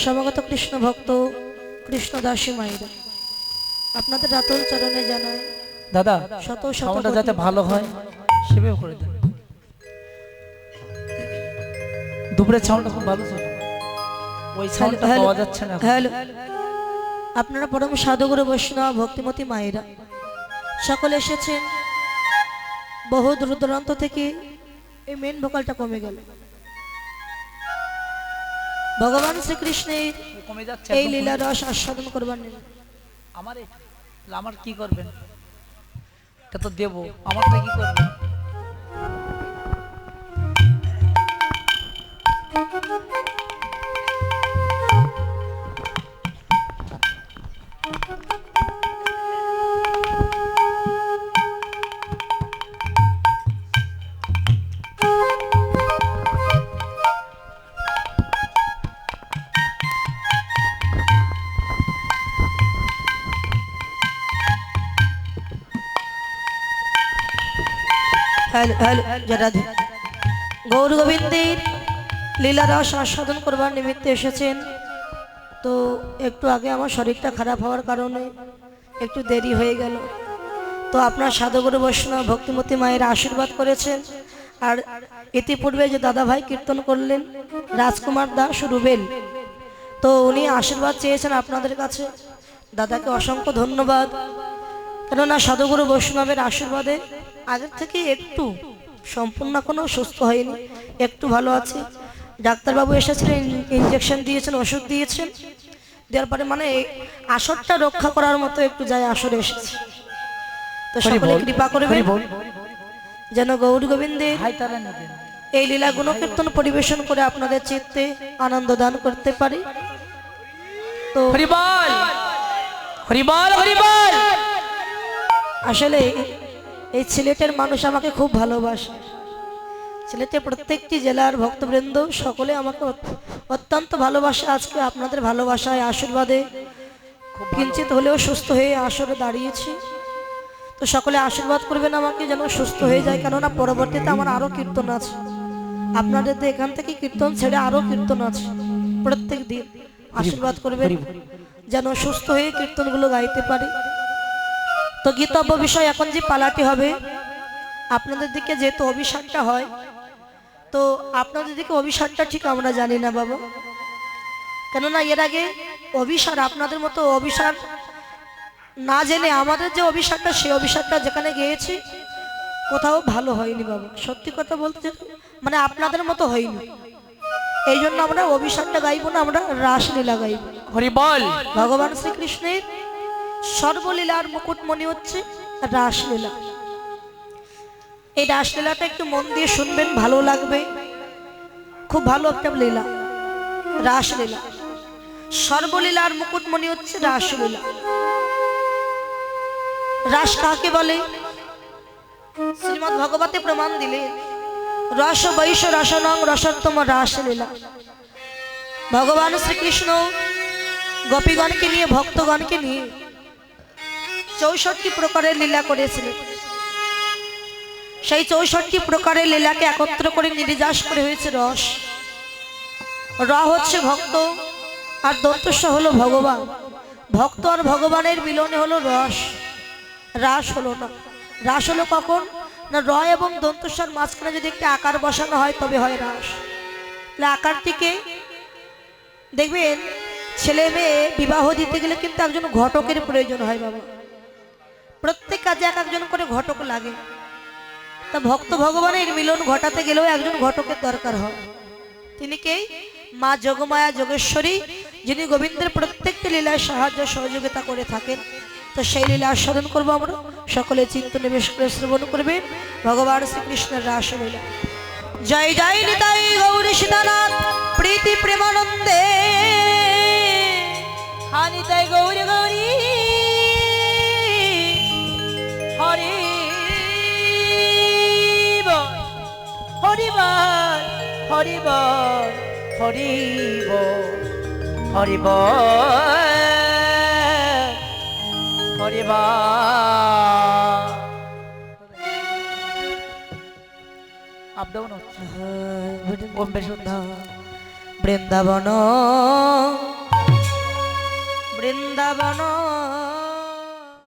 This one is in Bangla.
সমাগত কৃষ্ণ ভক্ত কৃষ্ণ দাসী মায়েরা আপনাদের রাতুল চরণে জানায় দাদা শত শত সাউন্ডটা যাতে ভালো হয় সেভাবে করে দেন। দুপুরের সাউন্ডটা খুব ভালো ছিল, ওই সাউন্ডটা পাওয়া যাচ্ছে না। হ্যালো, আপনারা পরম সাধুগুরু বৈষ্ণব ভক্তিমতী মায়েরা সকলে এসেছেন বহু দূর দূরান্ত থেকে। এই মেন ভোকালটা কমে গেল। ভগবান শ্রীকৃষ্ণের কমে যাচ্ছে এই লীলা রস আস্বাদন করবার নেই। আমার কি করবেন, এটা তো দেবো, আমারটা কি করবেন? হ্যালো হ্যালো রাধে গৌর গোবিন্দের লীলা রস আস্বাদন করবার নিমিত্তে এসেছেন। তো একটু আগে আমার শরীরটা খারাপ হওয়ার কারণে একটু দেরি হয়ে গেল। তো আপনার সাধুগুরু বৈষ্ণব ভক্তিমতী মায়ের আশীর্বাদ করেছেন। আর ইতিপূর্বে যে দাদা ভাই কীর্তন করলেন রাজকুমার দাস রুবেল, তো উনি আশীর্বাদ চেয়েছেন আপনাদের কাছে। দাদাকে অসংখ্য ধন্যবাদ, কেননা সাধুগুরু বৈষ্ণবের আশীর্বাদে আগের থেকে একটু সম্পূর্ণ কোনো সুস্থ হয়নি, একটু ভালো আছে। ডাক্তারবাবু এসেছিলেন, ইঞ্জেকশন দিয়েছেন, ওষুধ দিয়েছেন, দেওয়ার পরে মানে আসরটা রক্ষা করার মতো একটু যায় আসরে এসেছে। তো সকলে কৃপা করবেন যেন গৌর গোবিন্দের এই লীলা গুণকীর্তন পরিবেশন করে আপনাদের চিত্তে আনন্দ দান করতে পারি। তো হরিবল হরিবল হরিবল। আসলে এই সিলেটের মানুষ আমাকে খুব ভালোবাসে। সিলেটের প্রত্যেকটি জেলার ভক্তবৃন্দ সকলে আমাকে অত্যন্ত ভালোবাসে। আজকে আপনাদের ভালোবাসায় আশীর্বাদে কিঞ্চিত হলেও সুস্থ হয়ে আসরে দাঁড়িয়েছি। তো সকলে আশীর্বাদ করবেন আমাকে যেন সুস্থ হয়ে যায়, কেননা পরবর্তীতে আমার আরও কীর্তন আছে। আপনাদের এখান থেকে কীর্তন ছেড়ে আরও কীর্তন আছে প্রত্যেক দিন। আশীর্বাদ করবেন যেন সুস্থ হয়ে কীর্তনগুলো গাইতে পারি। তো গীতব্য বিষয় এখন যে পালাটি হবে, আপনাদের দিকে যেহেতু অভিষাকটা হয়, তো আপনাদের দিকে অভিষাকটা ঠিক আমরা জানি না বাবা, কেননা এর আগে অভিষাক আপনাদের মতো অভিষাক না জেনে আমাদের যে অভিষাকটা, সেই অভিষাকটা যেখানে গিয়েছি কোথাও ভালো হয়নি বাবা। সত্যি কথা বলতে মানে আপনাদের মতো হয়নি। এই জন্য আমরা অভিষাকটা গাইবো না, আমরা রাসলীলা গাইব। হরিবল। ভগবান শ্রীকৃষ্ণের সর্বলীলার মুকুটমণি হচ্ছে রাসলীলা। এই রাসলীলাটা একটু মন দিয়ে শুনবেন, ভালো লাগবে। খুব ভালো একটা লীলা রাসলীলা। সর্বলীলার মুকুটমণি হচ্ছে রাসলীলা। রাস কাকে বলে? শ্রীমদ্ ভগবতে প্রমাণ দিলে রস বৈশ রসনং রসোত্তম রাসলীলা। ভগবান শ্রীকৃষ্ণ গোপীগণকে নিয়ে, ভক্তগণকে নিয়ে 64 প্রকারের লীলা করেছিলেন। সেই 64 প্রকারের লীলাকে একত্র করে নির্যাস করে হয়েছে রস। র হচ্ছে ভক্ত আর দন্তস্ব হলো ভগবান। ভক্ত আর ভগবানের মিলনে হলো রস, রাস হলো না। রাস হলো কখন না, র এবং দন্তস্বর মাঝখানে যদি একটা আকার বসানো হয় তবে হয় রাস। তাহলে আকারটিকে দেখবেন, ছেলে মেয়ে বিবাহ দিতে গেলে কিন্তু একজন ঘটকের প্রয়োজন হয় বাবা। প্রত্যেক কাজে এক একজন করে ঘটক লাগে। তা ভক্ত ভগবানের মিলন ঘটাতে গেলেও একজন ঘটকের দরকার হয়। তিনি কে? মা যোগমায়া যোগেশ্বরী, যিনি গোবিন্দের প্রত্যেকটি লীলায় সাহায্য সহযোগিতা করে থাকেন। তো সেই লীলা আস্বাদন করবো আমরা। সকলে চিত্ত নিবেশ করে শ্রবণ করবে ভগবান শ্রীকৃষ্ণের রাসলীলা। জয় জয় নিতাই গৌরী সীতানাথ প্রীতি প্রেমানন্দে। হানিতাই গৌরী গৌরী হরি হরিবল হরিবল হরিবল হরিবল হরিবল। আপ ডাউন হচ্ছে, কম বেশি হচ্ছে। বৃন্দাবন বৃন্দাবন